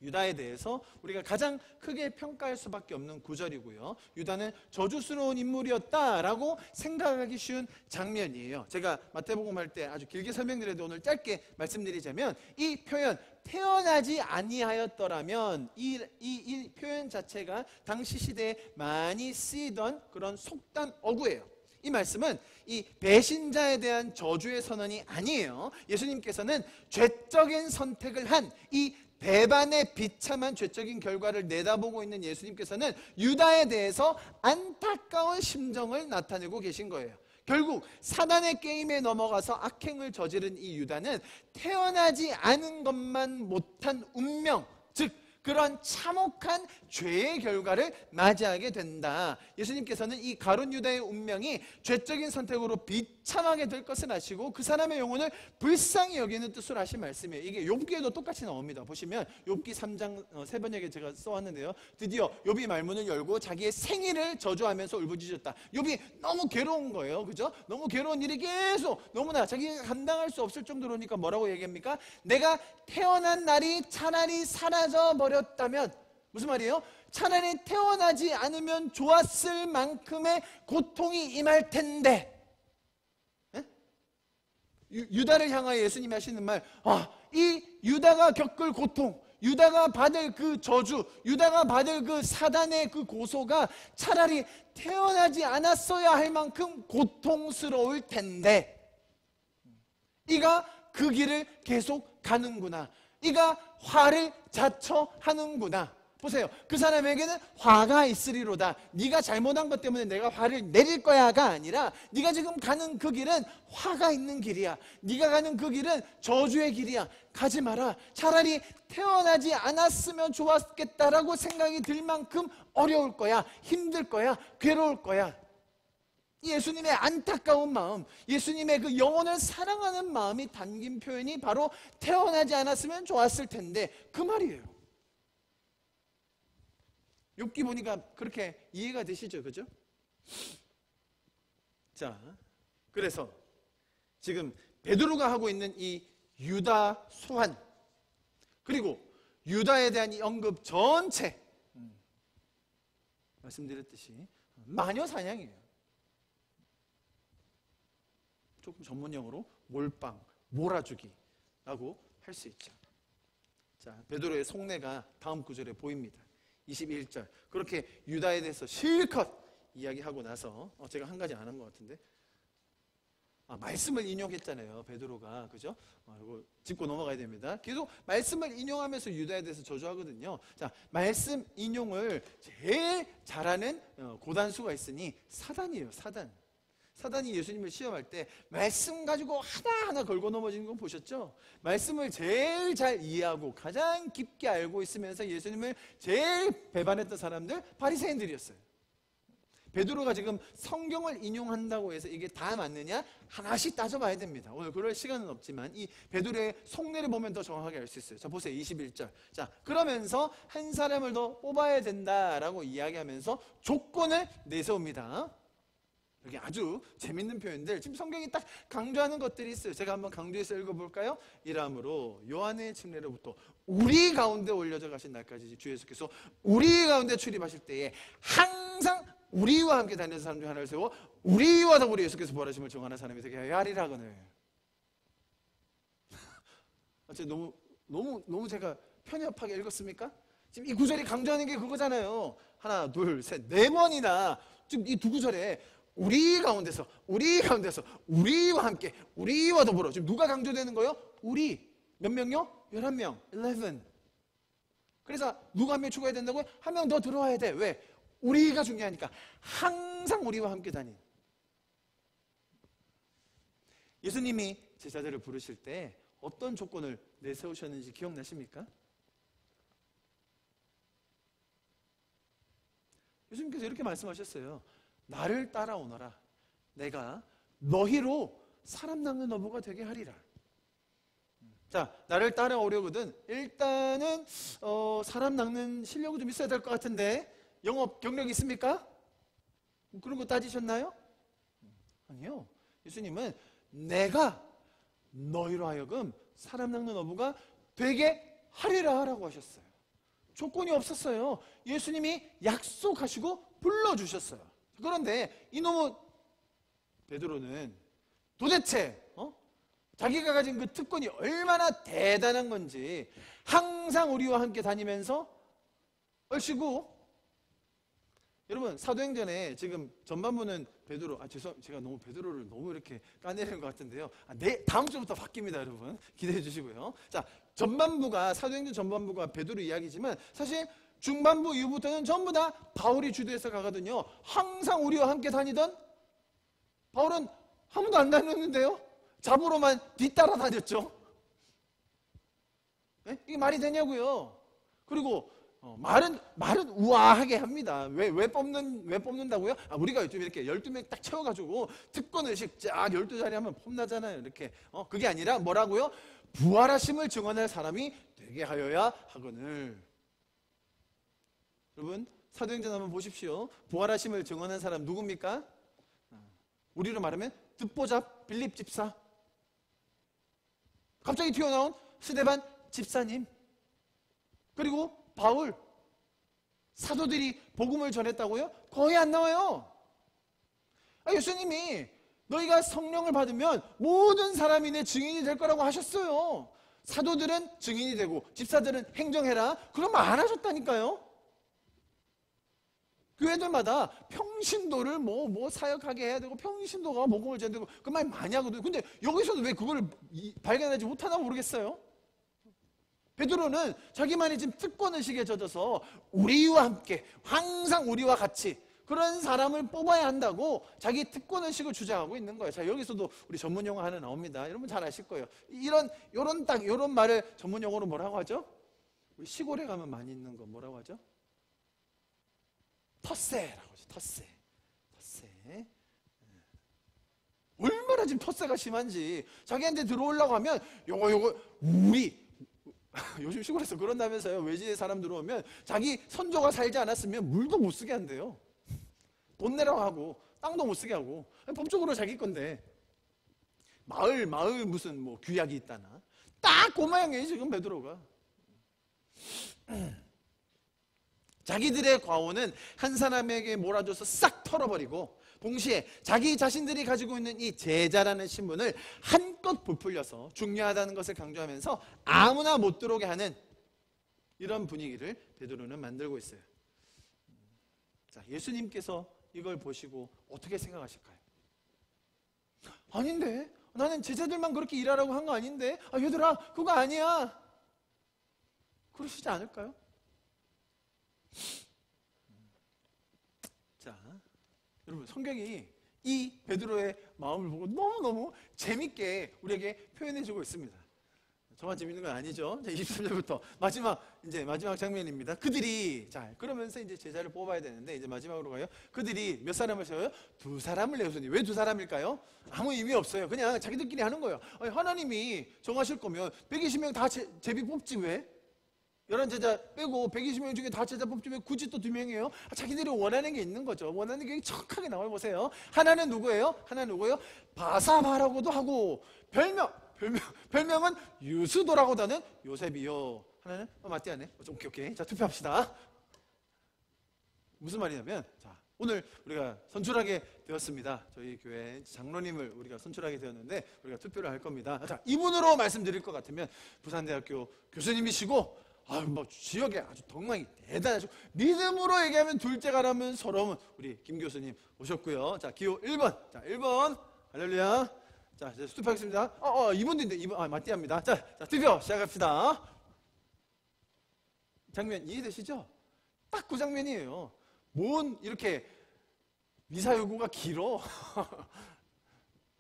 유다에 대해서 우리가 가장 크게 평가할 수밖에 없는 구절이고요. 유다는 저주스러운 인물이었다라고 생각하기 쉬운 장면이에요. 제가 마태복음 할 때 아주 길게 설명드려도 오늘 짧게 말씀드리자면 이 표현 태어나지 아니하였더라면 이 표현 자체가 당시 시대에 많이 쓰이던 그런 속담 어구예요. 이 말씀은 이 배신자에 대한 저주의 선언이 아니에요. 예수님께서는 죄적인 선택을 한 이 배반의 비참한 죄적인 결과를 내다보고 있는 예수님께서는 유다에 대해서 안타까운 심정을 나타내고 계신 거예요. 결국 사단의 게임에 넘어가서 악행을 저지른 이 유다는 태어나지 않은 것만 못한 운명, 즉 그런 참혹한 죄의 결과를 맞이하게 된다. 예수님께서는 이 가룟 유다의 운명이 죄적인 선택으로 비참하게 될 것을 아시고 그 사람의 영혼을 불쌍히 여기는 뜻으로 하신 말씀이에요. 이게 욥기에도 똑같이 나옵니다. 보시면 욥기 3장 세 번역에 제가 써왔는데요. 드디어 욥이 말문을 열고 자기의 생일을 저주하면서 울부짖었다. 욥이 너무 괴로운 거예요. 그죠? 너무 괴로운 일이 계속 너무나 자기가 감당할 수 없을 정도로니까 뭐라고 얘기합니까? 내가 태어난 날이 차라리 사라져 버렸다면, 무슨 말이에요? 차라리 태어나지 않으면 좋았을 만큼의 고통이 임할 텐데. 유다를 향하여 예수님이 하시는 말, 이 유다가 겪을 고통, 유다가 받을 그 저주, 유다가 받을 그 사단의 그 고소가 차라리 태어나지 않았어야 할 만큼 고통스러울 텐데, 이가 그 길을 계속 가는구나. 이가 화를 자처하는구나. 보세요. 그 사람에게는 화가 있으리로다. 네가 잘못한 것 때문에 내가 화를 내릴 거야가 아니라, 네가 지금 가는 그 길은 화가 있는 길이야. 네가 가는 그 길은 저주의 길이야. 가지 마라. 차라리 태어나지 않았으면 좋았겠다라고 생각이 들 만큼 어려울 거야. 힘들 거야. 괴로울 거야. 예수님의 안타까운 마음, 예수님의 그 영혼을 사랑하는 마음이 담긴 표현이 바로 태어나지 않았으면 좋았을 텐데, 그 말이에요. 욥기 보니까 그렇게 이해가 되시죠? 그죠? 자, 그래서 지금 베드로가 하고 있는 이 유다 소환, 그리고 유다에 대한 이 언급 전체, 말씀드렸듯이 마녀 사냥이에요. 조금 전문용어로 몰빵, 몰아주기라고 할 수 있죠. 자, 베드로의 속내가 다음 구절에 보입니다. 21절. 그렇게 유다에 대해서 실컷 이야기하고 나서 제가 한 가지 안 한 것 같은데, 말씀을 인용했잖아요, 베드로가. 그죠? 이거 짚고 넘어가야 됩니다. 계속 말씀을 인용하면서 유다에 대해서 저주하거든요. 자, 말씀 인용을 제일 잘하는 고단수가 있으니 사단이에요. 사단이 예수님을 시험할 때 말씀 가지고 하나하나 걸고 넘어지는 건 보셨죠? 말씀을 제일 잘 이해하고 가장 깊게 알고 있으면서 예수님을 제일 배반했던 사람들, 바리새인들이었어요. 베드로가 지금 성경을 인용한다고 해서 이게 다 맞느냐? 하나씩 따져봐야 됩니다. 오늘 그럴 시간은 없지만 이 베드로의 속내를 보면 더 정확하게 알 수 있어요. 자, 보세요. 21절. 자, 그러면서 한 사람을 더 뽑아야 된다라고 이야기하면서 조건을 내세웁니다. 여기 아주 재밌는 표현들, 지금 성경이 딱 강조하는 것들이 있어요. 제가 한번 강조해서 읽어볼까요? 이러므로 요한의 침례로부터 우리 가운데 올려져 가신 날까지 주 예수께서 우리 가운데 출입하실 때에 항상 우리와 함께 다니는 사람 중 하나를 세워 우리와 더불어 예수께서 부활하심을 정하는 사람이 되게 하여 하리라거늘. 너무 제가 편협하게 읽었습니까? 지금 이 구절이 강조하는 게 그거잖아요. 하나, 둘, 셋, 네 번이나 지금 이 두 구절에 우리 가운데서 우리와 함께 우리와 더불어, 지금 누가 강조되는 거예요? 우리. 몇 명요? 11명 11. 그래서 누가 한 명 추가해야 된다고요? 한 명 더 들어와야 돼. 왜? 우리가 중요하니까. 항상 우리와 함께 다닌. 예수님이 제자들을 부르실 때 어떤 조건을 내세우셨는지 기억나십니까? 예수님께서 이렇게 말씀하셨어요. 나를 따라오너라. 내가 너희로 사람 낚는 어부가 되게 하리라. 자, 나를 따라오려거든 일단은 사람 낚는 실력이 좀 있어야 될 것 같은데, 영업 경력 있습니까? 그런 거 따지셨나요? 아니요. 예수님은 내가 너희로 하여금 사람 낚는 어부가 되게 하리라 라고 하셨어요. 조건이 없었어요. 예수님이 약속하시고 불러주셨어요. 그런데 이놈의 베드로는 도대체 자기가 가진 그 특권이 얼마나 대단한 건지 항상 우리와 함께 다니면서 얼씨구. 여러분, 사도행전에 지금 전반부는 베드로, 제가 너무 베드로를 너무 이렇게 까내리는 것 같은데요. 다음 주부터 바뀝니다, 여러분. 기대해 주시고요. 자, 사도행전 전반부가 베드로 이야기지만 사실 중반부 이후부터는 전부 다 바울이 주도해서 가거든요. 항상 우리와 함께 다니던 바울은 한 번도 안 다녔는데요. 잡으로만 뒤따라 다녔죠. 네? 이게 말이 되냐고요. 그리고 말은 우아하게 합니다. 왜 뽑는다고요? 우리가 요즘 이렇게 12명 딱 채워가지고 특권의식 쫙 12자리 하면 폼나잖아요. 이렇게. 그게 아니라 뭐라고요? 부활하심을 증언할 사람이 되게 하여야 하거늘. 여러분, 사도행전 한번 보십시오. 부활하심을 증언한 사람 누굽니까? 우리로 말하면 듣보잡 빌립 집사. 갑자기 튀어나온 스데반 집사님. 그리고 바울. 사도들이 복음을 전했다고요? 거의 안 나와요. 예수님이 너희가 성령을 받으면 모든 사람이 내 증인이 될 거라고 하셨어요. 사도들은 증인이 되고 집사들은 행정해라. 그런 말 안 하셨다니까요. 교회들마다 평신도를 뭐 사역하게 해야 되고 평신도가 복음을 전되고 그 말 많이 하거든요. 근데 여기서도 왜 그걸 발견하지 못하나 모르겠어요. 베드로는 자기만이 지금 특권의식에 젖어서 우리와 함께 항상 우리와 같이 그런 사람을 뽑아야 한다고 자기 특권의식을 주장하고 있는 거예요. 자, 여기서도 우리 전문 용어 하나 나옵니다. 여러분 잘 아실 거예요. 이런 말을 전문 용어로 뭐라고 하죠? 우리 시골에 가면 많이 있는 거 뭐라고 하죠? 텃세라고 하죠. 텃세. 얼마나 지금 텃세가 심한지 자기한테 들어오려고 하면 요거 우리 요즘 시골에서 그런다면서요. 외지에 사람 들어오면 자기 선조가 살지 않았으면 물도 못 쓰게 한대요. 돈 내라고 하고 땅도 못 쓰게 하고. 법적으로 자기 건데 마을 무슨 뭐 규약이 있다나. 딱 그 모양이에요 지금 베드로가. 자기들의 과오는 한 사람에게 몰아줘서 싹 털어버리고 동시에 자기 자신들이 가지고 있는 이 제자라는 신분을 한껏 부풀려서 중요하다는 것을 강조하면서 아무나 못 들어오게 하는 이런 분위기를 베드로는 만들고 있어요. 자, 예수님께서 이걸 보시고 어떻게 생각하실까요? 아닌데, 나는 제자들만 그렇게 일하라고 한 거 아닌데, 얘들아 그거 아니야, 그러시지 않을까요? 자, 여러분 성경이 이 베드로의 마음을 보고 너무너무 재밌게 우리에게 표현해주고 있습니다. 저만 재밌는 건 아니죠. 23절부터 마지막 장면입니다. 그들이 그러면서 이제 제자를 뽑아야 되는데 이제 마지막으로 가요. 그들이 몇 사람을 세워요? 2사람을 내세우니 왜 2사람일까요? 아무 의미 없어요. 그냥 자기들끼리 하는 거예요. 하나님이 정하실 거면 120명 다 제비 뽑지 왜? 11제자 빼고 120명 중에 다 제자 뽑지 왜 굳이 또 2명이에요? 자기들이 원하는 게 있는 거죠. 원하는 게 정확하게 나와 보세요. 하나는 누구예요? 바사바라고도 하고 별명은 유스도라고도 하는 요셉이요. 하나는 마띠아네. 오케이. 자, 투표합시다. 무슨 말이냐면, 자, 오늘 우리가 선출하게 되었습니다. 저희 교회 장로님을 우리가 선출하게 되었는데 우리가 투표를 할 겁니다. 자, 이분으로 말씀드릴 것 같으면 부산대학교 교수님이시고 지역에 아주 덕망이 대단하시고 믿음으로 얘기하면 둘째가라면 서러운 우리 김 교수님 오셨고요. 자, 기호 1번. 자, 1번. 할렐루야. 자, 이제 투표하겠습니다. 이분인데 2번. 마띠아입니다. 자, 투표 시작합시다. 장면 이해되시죠? 딱 그 장면이에요. 뭔 이렇게 미사여구가 길어?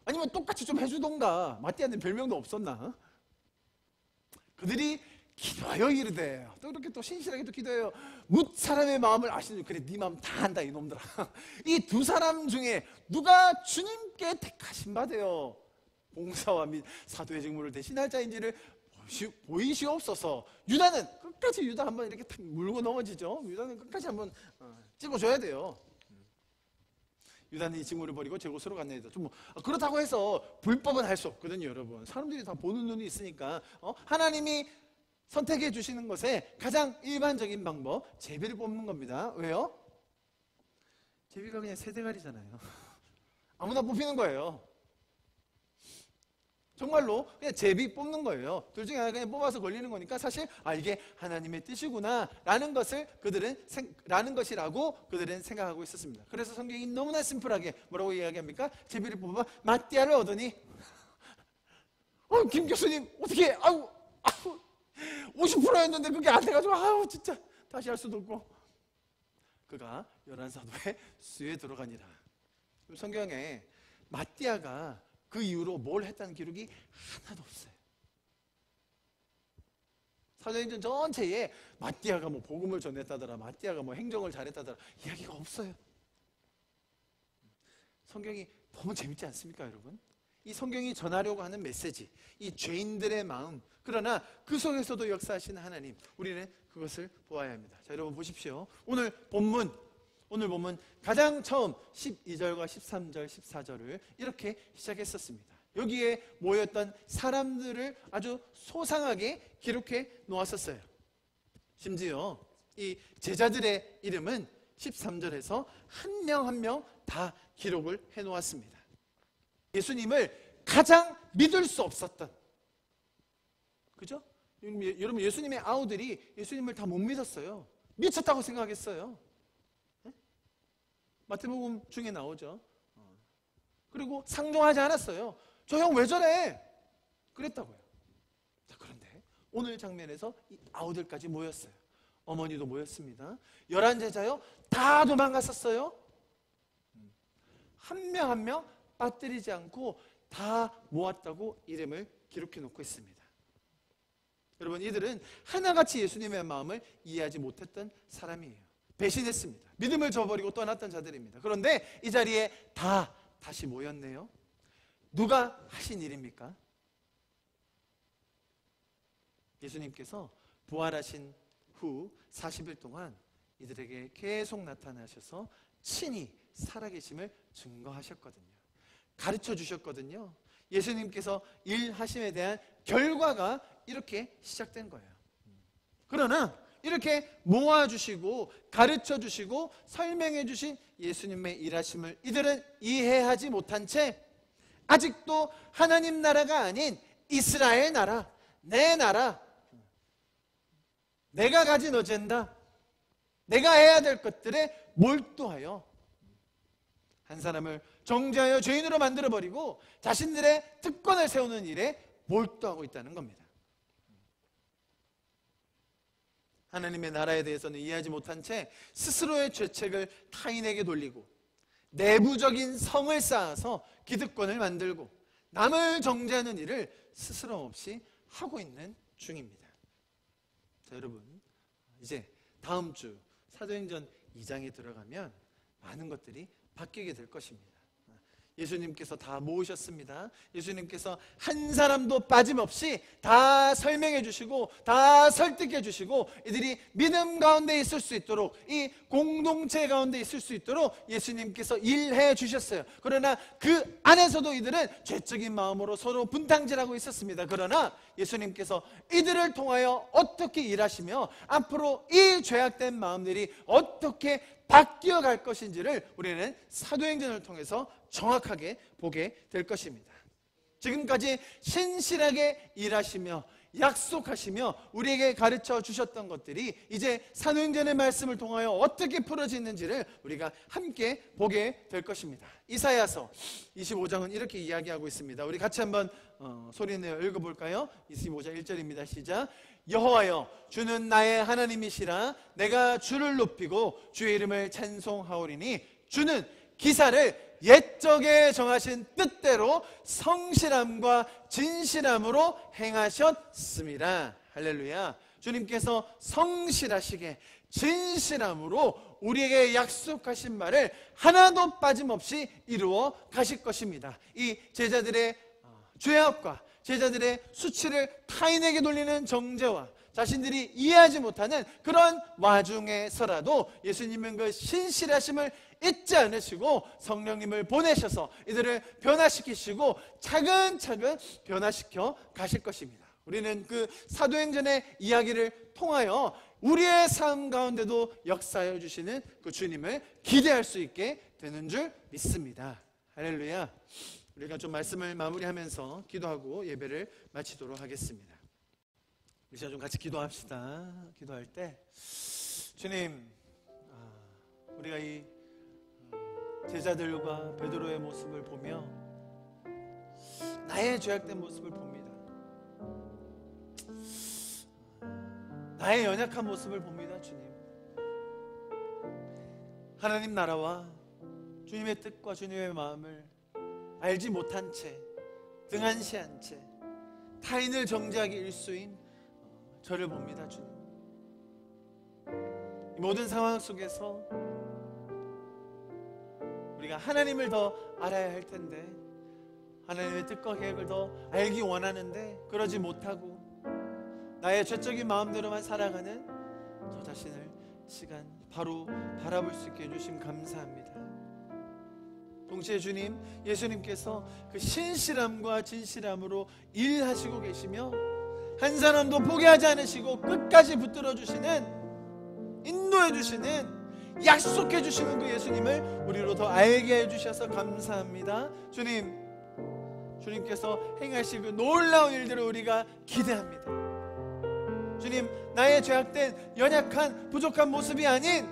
아니면 똑같이 좀 해주던가. 마띠아는 별명도 없었나? 그들이 기도하여 이르되, 또 이렇게 또 신실하게 또 기도해요. 뭇 사람의 마음을 아시는, 그래 네 마음 다 안다 이놈들아. 이 2사람 중에 누가 주님께 택하신 바되어 봉사와 및 사도의 직무를 대신할 자인지를 보이시옵소서. 유다는 끝까지 유다 한번 이렇게 탁 물고 넘어지죠. 유다는 끝까지 한번 찍어줘야 돼요. 유다는 이 직무를 버리고 제곳으로 갔네요. 그렇다고 해서 불법은 할 수 없거든요, 여러분. 사람들이 다 보는 눈이 있으니까. 하나님이 선택해 주시는 것에 가장 일반적인 방법, 제비를 뽑는 겁니다. 왜요? 제비가 그냥 새대가리잖아요. 아무나 뽑히는 거예요. 정말로 그냥 제비 뽑는 거예요. 둘 중에 하나 그냥 뽑아서 걸리는 거니까 사실 이게 하나님의 뜻이구나 라는 것이라고 그들은 생각하고 있었습니다. 그래서 성경이 너무나 심플하게 뭐라고 이야기합니까? 제비를 뽑아 마띠아를 얻으니 김 교수님 어떻게 50%였는데 그게 안 돼가지고 진짜 다시 할 수도 없고 그가 11사도의 수에 들어가니라. 성경에 마띠아가 그 이후로 뭘 했다는 기록이 하나도 없어요. 사도행전 전체에 마띠아가 뭐 복음을 전했다더라, 마띠아가 뭐 행정을 잘했다더라 이야기가 없어요. 성경이 너무 재밌지 않습니까, 여러분? 이 성경이 전하려고 하는 메시지, 이 죄인들의 마음, 그러나 그 속에서도 역사하시는 하나님, 우리는 그것을 보아야 합니다. 자, 여러분 보십시오. 오늘 본문 가장 처음 12절과 13절, 14절을 이렇게 시작했었습니다. 여기에 모였던 사람들을 아주 소상하게 기록해 놓았었어요. 심지어 이 제자들의 이름은 13절에서 한 명 한 명 다 기록을 해 놓았습니다. 예수님을 가장 믿을 수 없었던, 그죠? 여러분, 예수님의 아우들이 예수님을 다 못 믿었어요. 미쳤다고 생각했어요. 네? 마태복음 중에 나오죠. 그리고 상종하지 않았어요. 저 형 왜 저래? 그랬다고요. 자, 그런데 오늘 장면에서 이 아우들까지 모였어요. 어머니도 모였습니다. 11제자요 다 도망갔었어요. 한 명 한 명 빠뜨리지 않고 다 모았다고 이름을 기록해 놓고 있습니다. 여러분, 이들은 하나같이 예수님의 마음을 이해하지 못했던 사람이에요. 배신했습니다. 믿음을 저버리고 떠났던 자들입니다. 그런데 이 자리에 다시 모였네요. 누가 하신 일입니까? 예수님께서 부활하신 후 40일 동안 이들에게 계속 나타나셔서 친히 살아계심을 증거하셨거든요. 가르쳐 주셨거든요. 예수님께서 일하심에 대한 결과가 이렇게 시작된 거예요. 그러나 이렇게 모아주시고 가르쳐주시고 설명해주신 예수님의 일하심을 이들은 이해하지 못한 채 아직도 하나님 나라가 아닌 이스라엘 나라, 내 나라, 내가 가진 어젠다, 내가 해야 될 것들에 몰두하여 한 사람을 정죄하여 죄인으로 만들어버리고 자신들의 특권을 세우는 일에 몰두하고 있다는 겁니다. 하나님의 나라에 대해서는 이해하지 못한 채 스스로의 죄책을 타인에게 돌리고 내부적인 성을 쌓아서 기득권을 만들고 남을 정죄하는 일을 스스럼 없이 하고 있는 중입니다. 자, 여러분, 이제 다음 주 사도행전 2장에 들어가면 많은 것들이 바뀌게 될 것입니다. 예수님께서 다 모으셨습니다. 예수님께서 한 사람도 빠짐없이 다 설명해 주시고 다 설득해 주시고 이들이 믿음 가운데 있을 수 있도록, 이 공동체 가운데 있을 수 있도록 예수님께서 일해 주셨어요. 그러나 그 안에서도 이들은 죄적인 마음으로 서로 분탕질하고 있었습니다. 그러나 예수님께서 이들을 통하여 어떻게 일하시며 앞으로 이 죄악된 마음들이 어떻게 바뀌어 갈 것인지를 우리는 사도행전을 통해서 정확하게 보게 될 것입니다. 지금까지 신실하게 일하시며 약속하시며 우리에게 가르쳐 주셨던 것들이 이제 사도행전의 말씀을 통하여 어떻게 풀어지는지를 우리가 함께 보게 될 것입니다. 이사야서 25장은 이렇게 이야기하고 있습니다. 우리 같이 한번 소리내어 읽어볼까요? 25장 1절입니다. 시작. 여호와여, 주는 나의 하나님이시라. 내가 주를 높이고 주의 이름을 찬송하오리니 주는 기사를 옛적에 정하신 뜻대로 성실함과 진실함으로 행하셨습니다. 할렐루야. 주님께서 성실하시게 진실함으로 우리에게 약속하신 말을 하나도 빠짐없이 이루어 가실 것입니다. 이 제자들의 죄악과 제자들의 수치를 타인에게 돌리는 정죄와 자신들이 이해하지 못하는 그런 와중에서라도 예수님은 그 신실하심을 잊지 않으시고 성령님을 보내셔서 이들을 변화시키시고 차근차근 변화시켜 가실 것입니다. 우리는 그 사도행전의 이야기를 통하여 우리의 삶 가운데도 역사해 주시는 그 주님을 기대할 수 있게 되는 줄 믿습니다. 할렐루야. 우리가 좀 말씀을 마무리하면서 기도하고 예배를 마치도록 하겠습니다. 우리 좀 같이 기도합시다. 기도할 때 주님, 우리가 이 제자들과 베드로의 모습을 보며 나의 죄악된 모습을 봅니다. 나의 연약한 모습을 봅니다. 주님, 하나님 나라와 주님의 뜻과 주님의 마음을 알지 못한 채, 등한시한 채 타인을 정죄하기 일수인 저를 봅니다, 주님. 이 모든 상황 속에서 우리가 하나님을 더 알아야 할 텐데, 하나님의 뜻과 계획을 더 알기 원하는데 그러지 못하고 나의 죄적인 마음대로만 살아가는 저 자신을 시간 바로 바라볼 수 있게 해주심 감사합니다. 동시에 주님, 예수님께서 그 신실함과 진실함으로 일하시고 계시며 한 사람도 포기하지 않으시고 끝까지 붙들어 주시는, 인도해 주시는, 약속해 주시는 그 예수님을 우리로 더 알게 해주셔서 감사합니다. 주님께서 행하실 그 놀라운 일들을 우리가 기대합니다. 주님, 나의 죄악된 연약한 부족한 모습이 아닌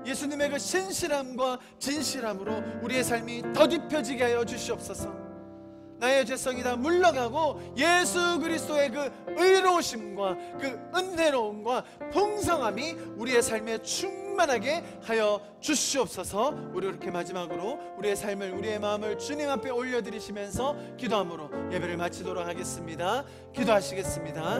예수님의 그 신실함과 진실함으로 우리의 삶이 더딥혀지게 하여 주시옵소서. 나의 죄성이 다 물러가고 예수 그리스도의 그 의로우심과 그 은혜로움과 풍성함이 우리의 삶에 충만하게 하여 주시옵소서. 우리 이렇게 마지막으로 우리의 삶을, 우리의 마음을 주님 앞에 올려드리시면서 기도함으로 예배를 마치도록 하겠습니다. 기도하시겠습니다.